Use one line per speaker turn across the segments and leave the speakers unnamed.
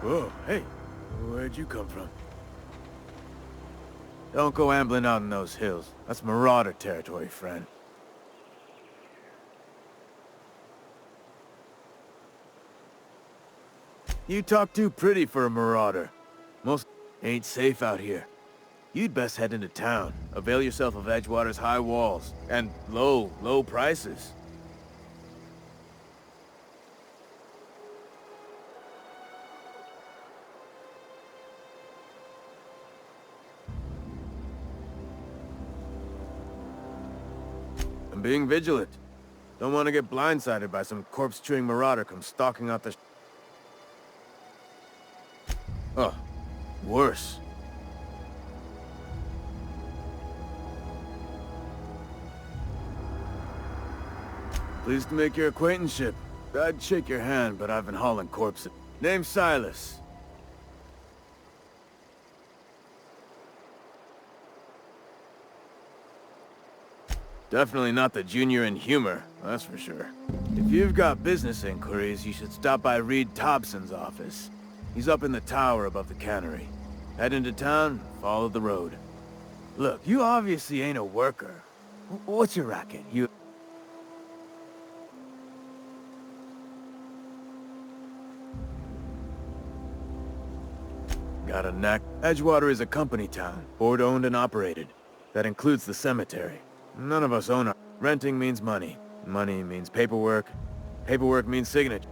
Whoa, hey, where'd you come from? Don't go ambling out in those hills. That's marauder territory, friend. You talk too pretty for a marauder. Most ain't safe out here. You'd best head into town. Avail yourself of Edgewater's high walls and low prices. I'm being vigilant. Don't want to get blindsided by some corpse-chewing marauder come stalking out the... Oh, worse. Pleased to make your acquaintanceship. I'd shake your hand, but I've been hauling corpses. Name's Silas. Definitely not the junior in humor, that's for sure. If you've got business inquiries, you should stop by Reed Thompson's office. He's up in the tower above the cannery. Head into town, follow the road. Look, you obviously ain't a worker. What's your racket? You... Got a knack? Edgewater is a company town, board-owned and operated. That includes the cemetery. None of us own our... Renting means money. Money means paperwork. Paperwork means signature.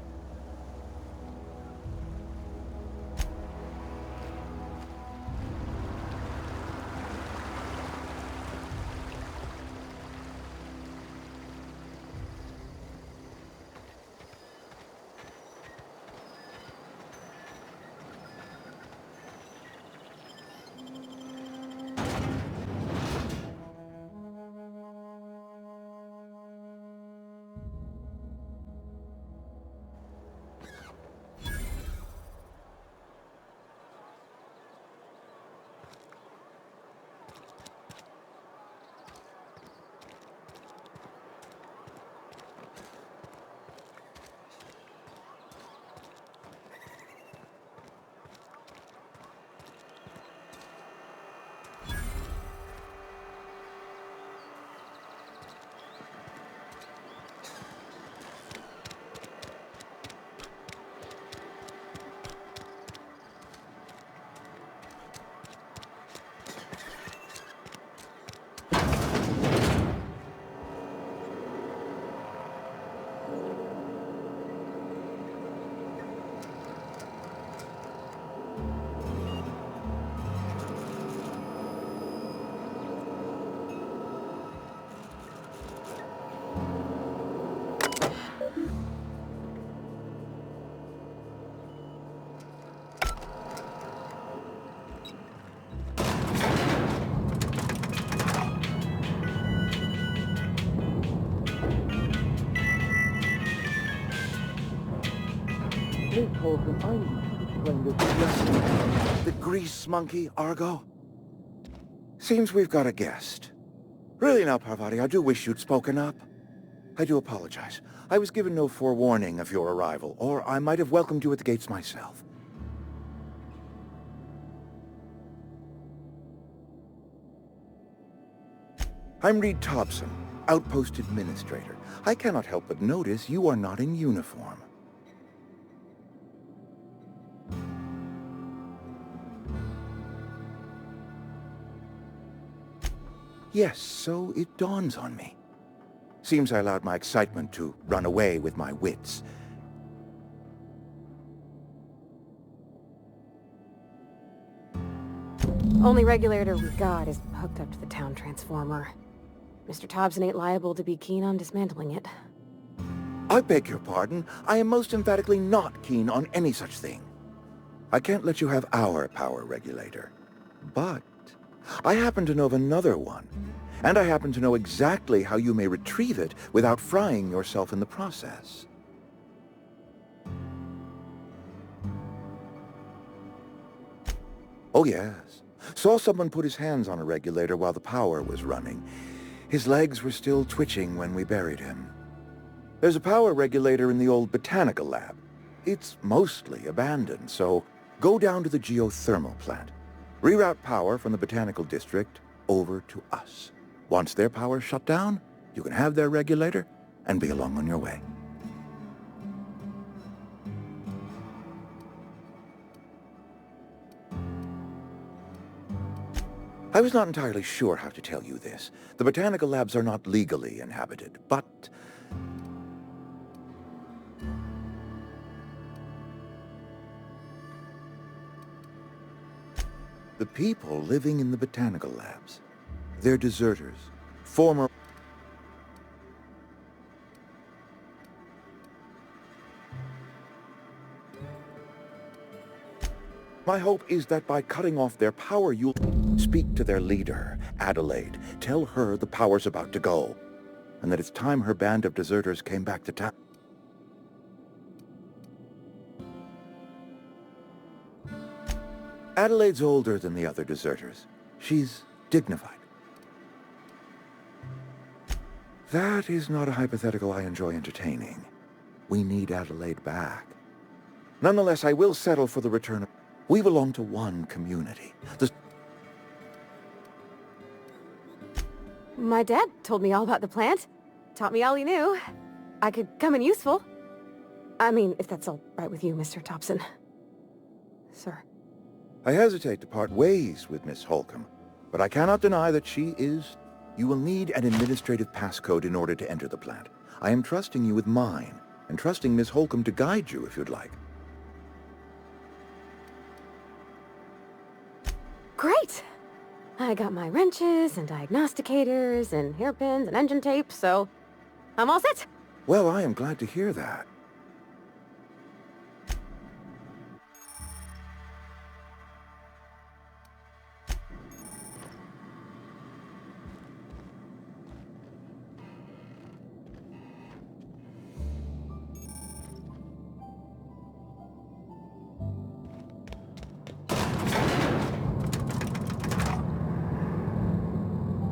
The grease monkey, Argo? Seems we've got a guest. Really now, Parvati, I do wish you'd spoken up. I do apologize. I was given no forewarning of your arrival, or I might have welcomed you at the gates myself. I'm Reed Thompson, Outpost Administrator. I cannot help but notice you are not in uniform. Yes, so it dawns on me. Seems I allowed my excitement to run away with my wits.
Only regulator we got is hooked up to the town transformer. Mr. Thompson ain't liable to be keen on dismantling it.
I beg your pardon. I am most emphatically not keen on any such thing. I can't let you have our power regulator. But I happen to know of another one, and I happen to know exactly how you may retrieve it without frying yourself in the process. Oh yes. Saw someone put his hands on a regulator while the power was running. His legs were still twitching when we buried him. There's a power regulator in the old botanical lab. It's mostly abandoned, so Go down to the geothermal plant. Reroute power from the Botanical District over to us. Once their power's shut down, you can have their regulator and be along on your way. I was not entirely sure how to tell you this. The botanical labs are not legally inhabited, but the people living in the botanical labs, they're deserters, former... My hope is that by cutting off their power, you'll speak to their leader, Adelaide. Tell her the power's about to go, and that it's time her band of deserters came back to town. Adelaide's older than the other deserters. She's dignified. That is not a hypothetical I enjoy entertaining. We need Adelaide back. Nonetheless, I will settle for the return of... We belong to one community.
My dad told me all about the plant. Taught me all he knew. I could come in useful. I mean, if that's all right with you, Mr. Thompson. Sir.
I hesitate to part ways with Miss Holcomb, but I cannot deny that she is... You will need an administrative passcode in order to enter the plant. I am trusting you with mine, and trusting Miss Holcomb to guide you if you'd like.
Great! I got my wrenches and diagnosticators and hairpins and engine tape, so I'm all set.
Well, I am glad to hear that.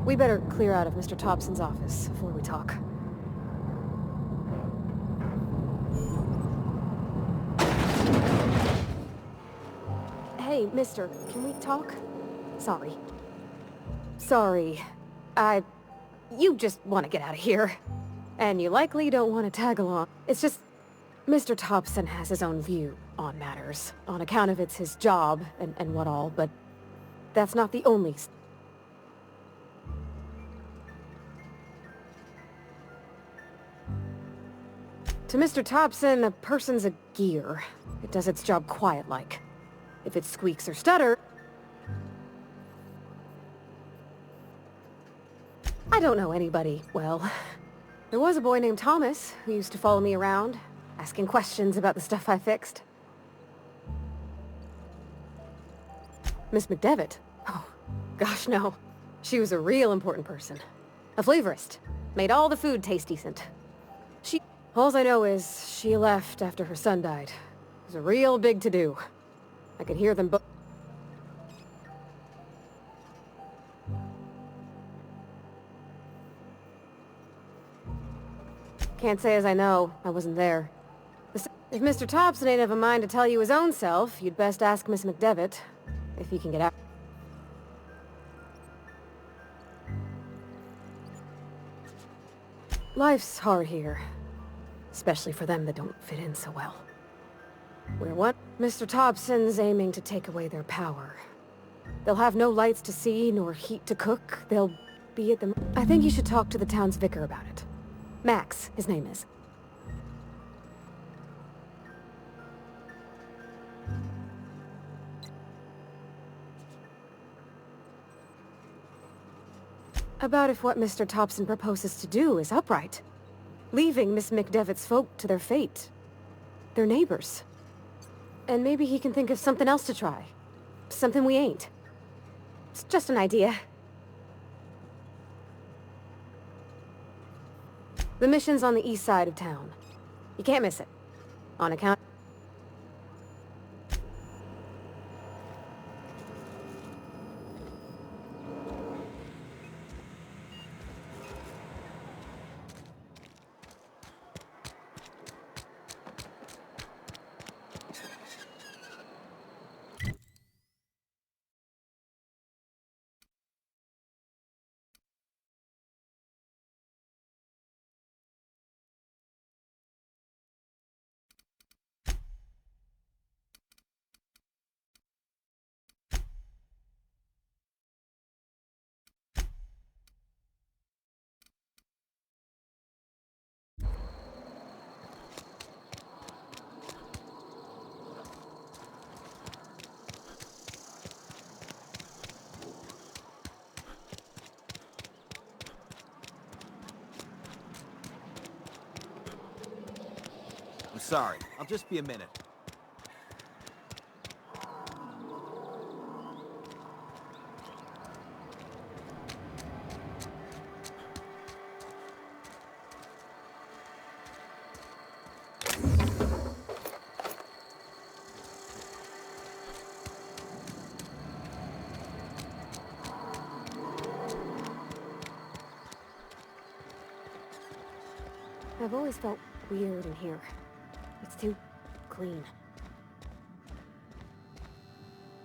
We better clear out of Mr. Thompson's office before we talk. Hey, mister, can we talk? Sorry. You just want to get out of here. And you likely don't want to tag along. It's just... Mr. Thompson has his own view on matters, on account of it's his job and what all, but that's not the only... To Mr. Thompson, a person's a gear. It does its job quiet-like. If it squeaks or stutter... I don't know anybody well. There was a boy named Thomas who used to follow me around, asking questions about the stuff I fixed. Miss McDevitt? Oh, gosh no. She was a real important person. A flavorist. Made all the food taste decent. All I know is she left after her son died. It was a real big to-do. I could hear them both. Can't say as I know. I wasn't there. If Mr. Thompson ain't of a mind to tell you his own self, you'd best ask Miss McDevitt, if you can get out. Life's hard here. Especially for them that don't fit in so well. We're what? Mr. Thompson's aiming to take away their power. They'll have no lights to see, nor heat to cook. They'll be at the... I think you should talk to the town's vicar about it. Max, his name is. About if what Mr. Thompson proposes to do is upright. Leaving Miss McDevitt's folk to their fate. Their neighbors. And maybe he can think of something else to try. Something we ain't. It's just an idea. The mission's on the east side of town. You can't miss it. On account...
sorry. I'll just be a minute.
I've always felt weird in here. It's too clean.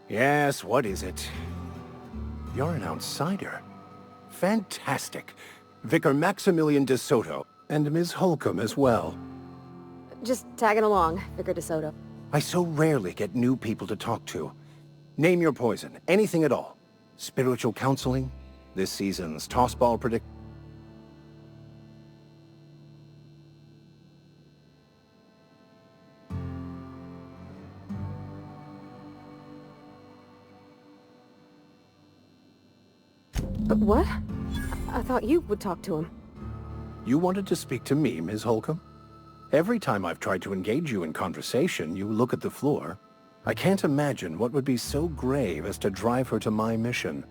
Yes, what is it? You're an outsider. Fantastic. Vicar Maximilian de Soto, and Ms. Holcomb as well.
Just tagging along, Vicar DeSoto.
I so rarely get new people to talk to. Name your poison, anything at all. Spiritual counseling? This season's tossball predict...
What? I thought you would talk to him.
You wanted to speak to me, Ms. Holcomb? Every time I've tried to engage you in conversation, you look at the floor. I can't imagine what would be so grave as to drive her to my mission.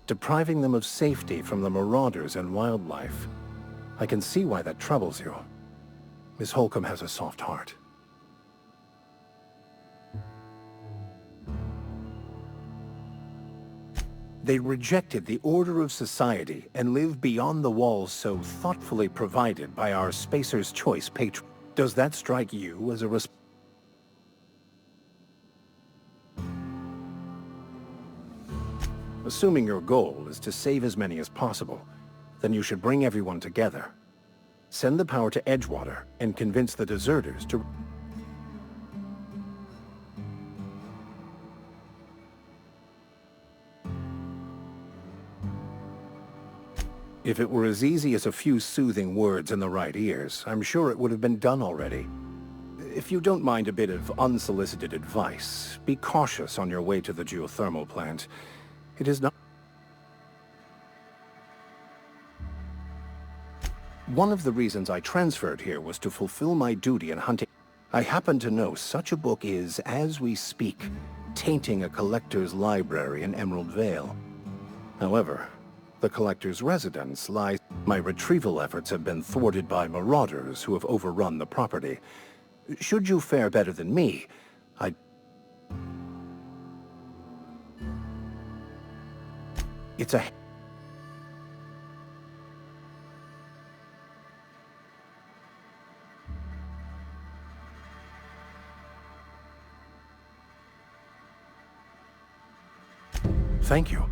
Depriving them of safety from the marauders and wildlife. I can see why that troubles you. Miss Holcomb has a soft heart. They rejected the order of society and live beyond the walls so thoughtfully provided by our Spacer's Choice patron. Does that strike you as a Assuming your goal is to save as many as possible, then you should bring everyone together. Send the power to Edgewater and convince the deserters to... If it were as easy as a few soothing words in the right ears, I'm sure it would have been done already. If you don't mind a bit of unsolicited advice, be cautious on your way to the geothermal plant. It is not... One of the reasons I transferred here was to fulfill my duty in hunting. I happen to know such a book is, as we speak, tainting a collector's library in Emerald Vale. However, the collector's residence lies... My retrieval efforts have been thwarted by marauders who have overrun the property. Should you fare better than me, It's a... Thank you.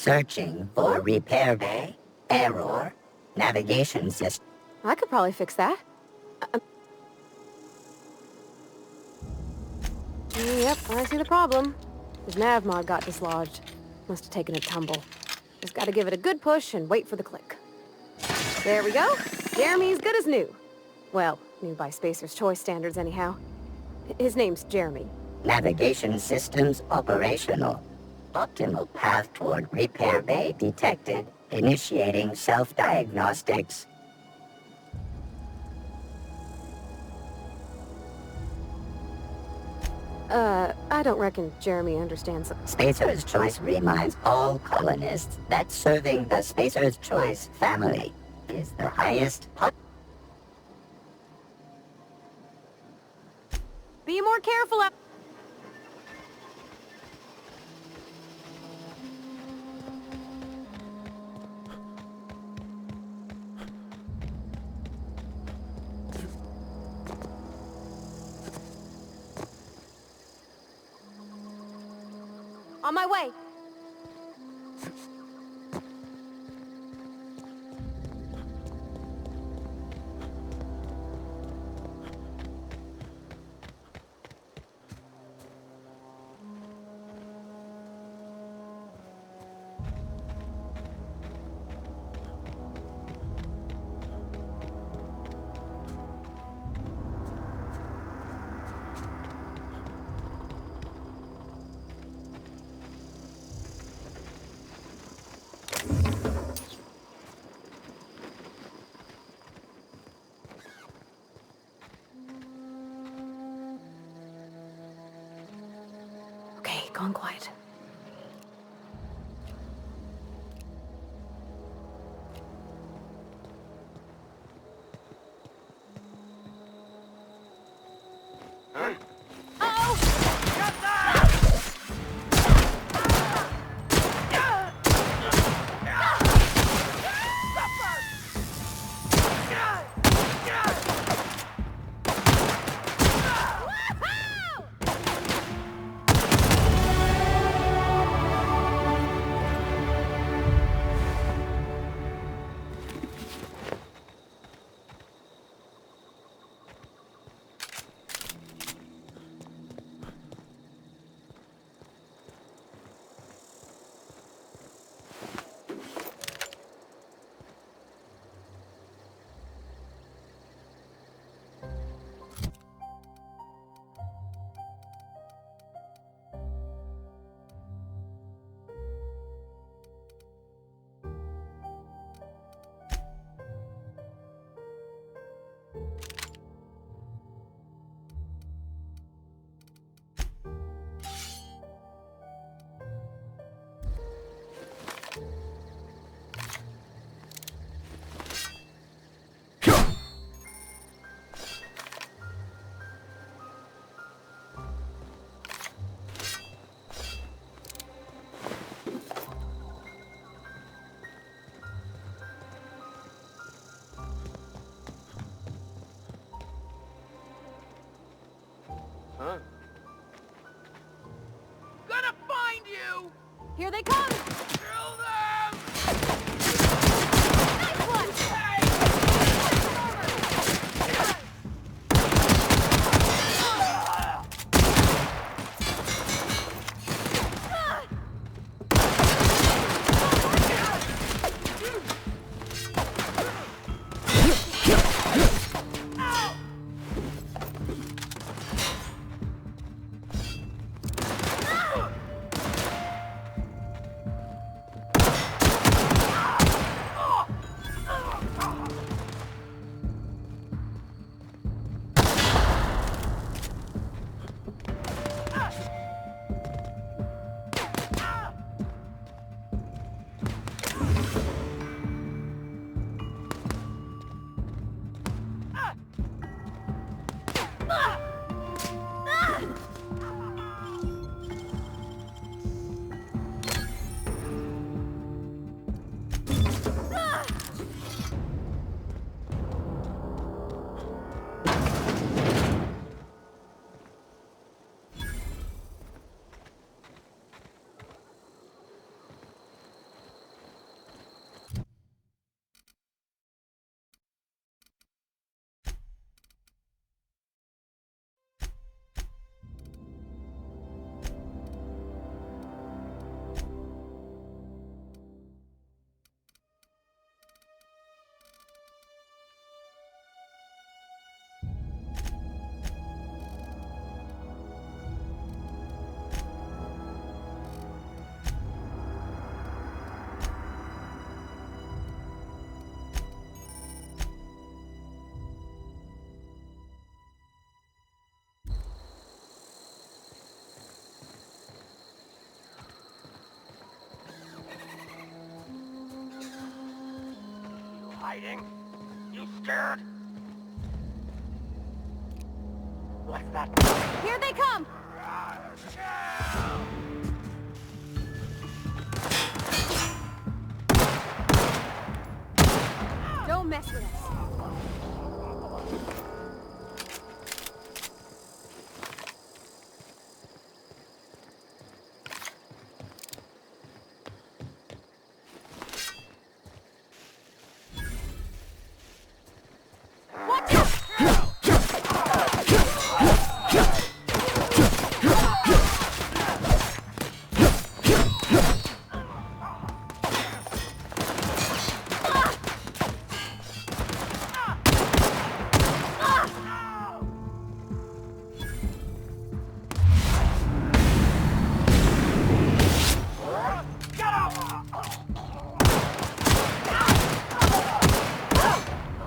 Searching for repair bay, error, navigation system.
I could probably fix that. Yep, I see the problem. His nav mod got dislodged. Must have taken a tumble. Just gotta give it a good push and wait for the click. There we go. Jeremy's good as new. Well, new by Spacer's Choice standards anyhow. His name's Jeremy.
Navigation systems operational. Optimal path toward repair bay detected. Initiating self-diagnostics.
I don't reckon Jeremy understands the...
Spacer's Choice reminds all colonists that serving the Spacer's Choice family is the highest...
Be more careful out... On my way. Okay, gone quiet.
Huh? Gonna find you!
Here they come!
Kill them!
Nice one!
hiding? You scared? What's that?
Here they come! Don't mess with us.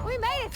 We made it!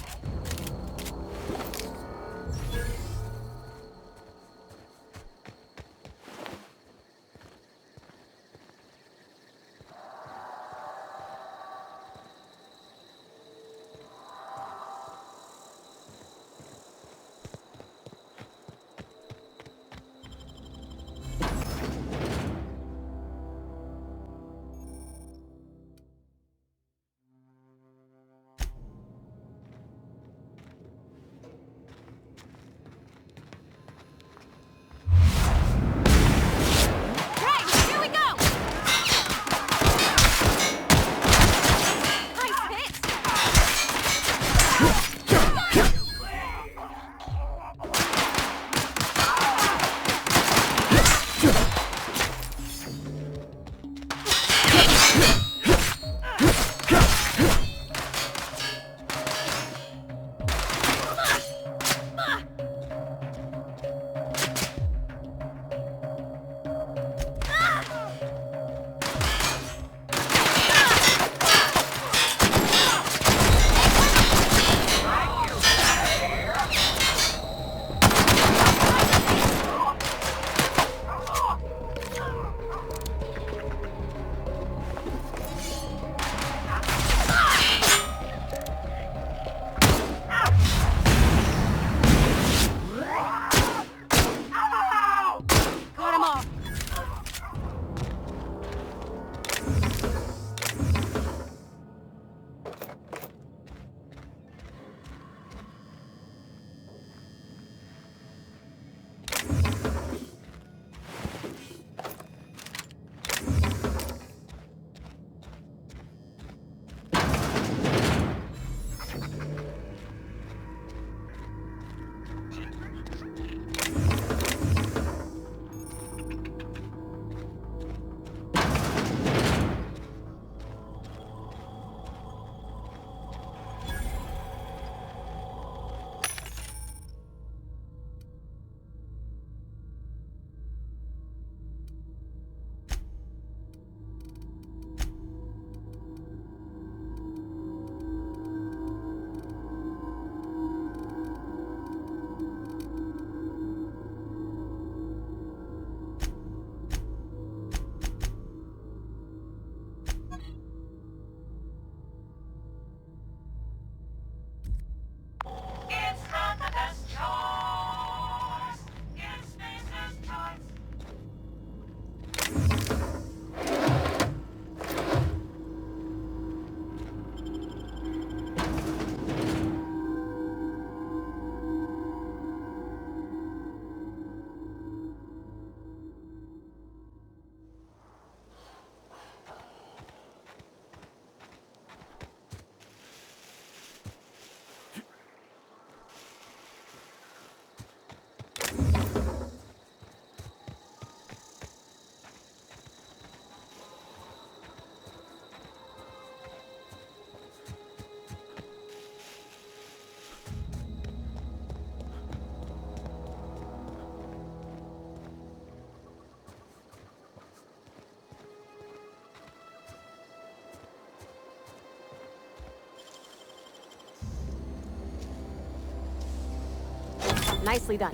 Nicely done.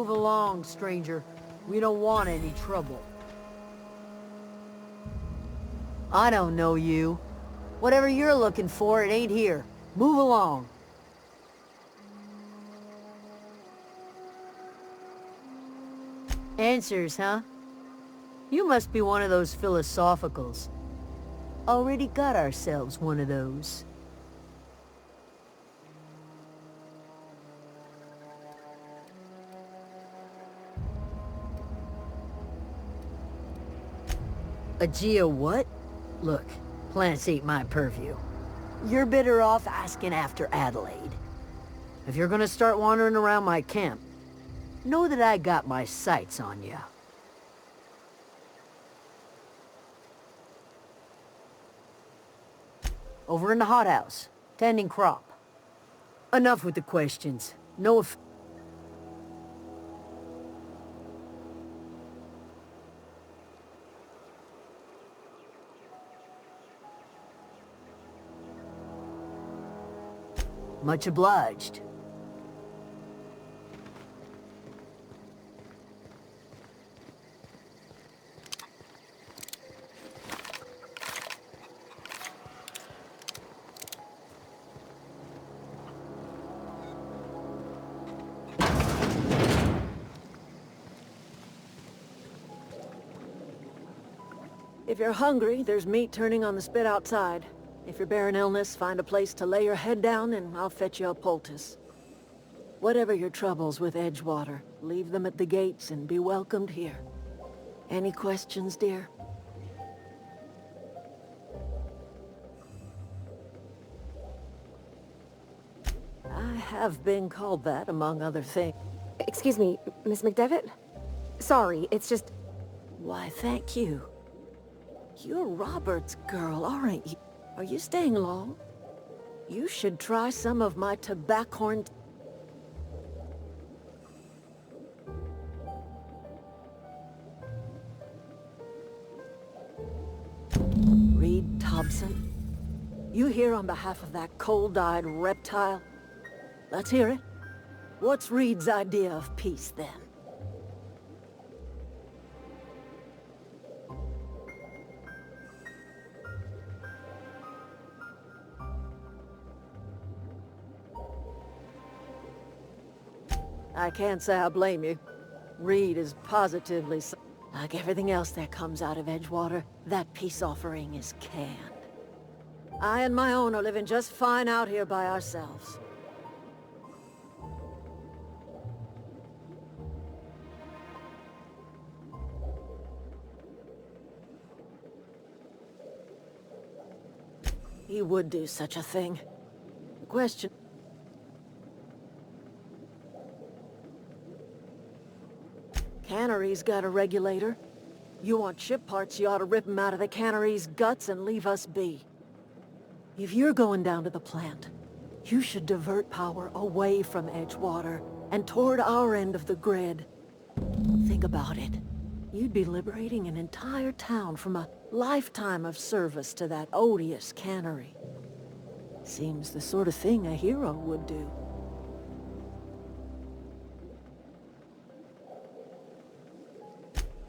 Move along, stranger. We don't want any trouble. I don't know you. Whatever you're looking for, it ain't here. Move along. Answers, huh? You must be one of those philosophicals. Already got ourselves one of those. A Geo what? Look, plants ain't my purview. You're better off asking after Adelaide. If you're gonna start wandering around my camp, know that I got my sights on you. Over in the hothouse, tending crop. Enough with the questions. No if... Much obliged.
If you're hungry, there's meat turning on the spit outside. If you're bearing illness, find a place to lay your head down and I'll fetch you a poultice. Whatever your troubles with Edgewater, leave them at the gates and be welcomed here. Any questions, dear? I have been called that, among other things.
Excuse me, Miss McDevitt? Sorry, it's just...
Why, thank you. You're Robert's girl, aren't you? Are you staying long? You should try some of my tobaccorn... Reed Thompson? You here on behalf of that cold-eyed reptile? Let's hear it. What's Reed's idea of peace, then? I can't say I blame you. Reed is positively... Like everything else that comes out of Edgewater, that peace offering is canned. I and my own are living just fine out here by ourselves. He would do such a thing. The question... Cannery's got a regulator. You want ship parts, you ought to rip them out of the cannery's guts and leave us be. If you're going down to the plant, you should divert power away from Edgewater and toward our end of the grid. Think about it. You'd be liberating an entire town from a lifetime of service to that odious cannery. Seems the sort of thing a hero would do.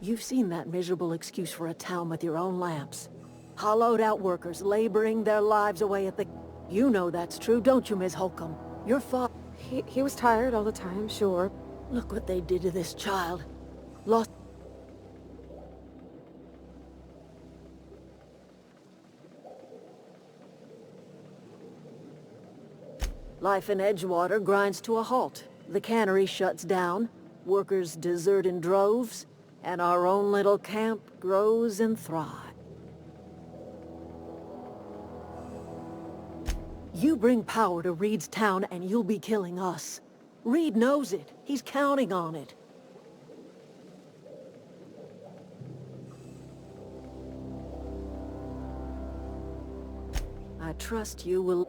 You've seen that miserable excuse for a town with your own lamps. Hollowed-out workers laboring their lives away at the... You know that's true, don't you, Miss Holcomb? Your father...
He was tired all the time, sure.
Look what they did to this child. Lost... Life in Edgewater grinds to a halt. The cannery shuts down. Workers desert in droves. And our own little camp grows and thrives. You bring power to Reed's town and you'll be killing us. Reed knows it. He's counting on it. I trust you will...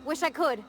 Wish I could.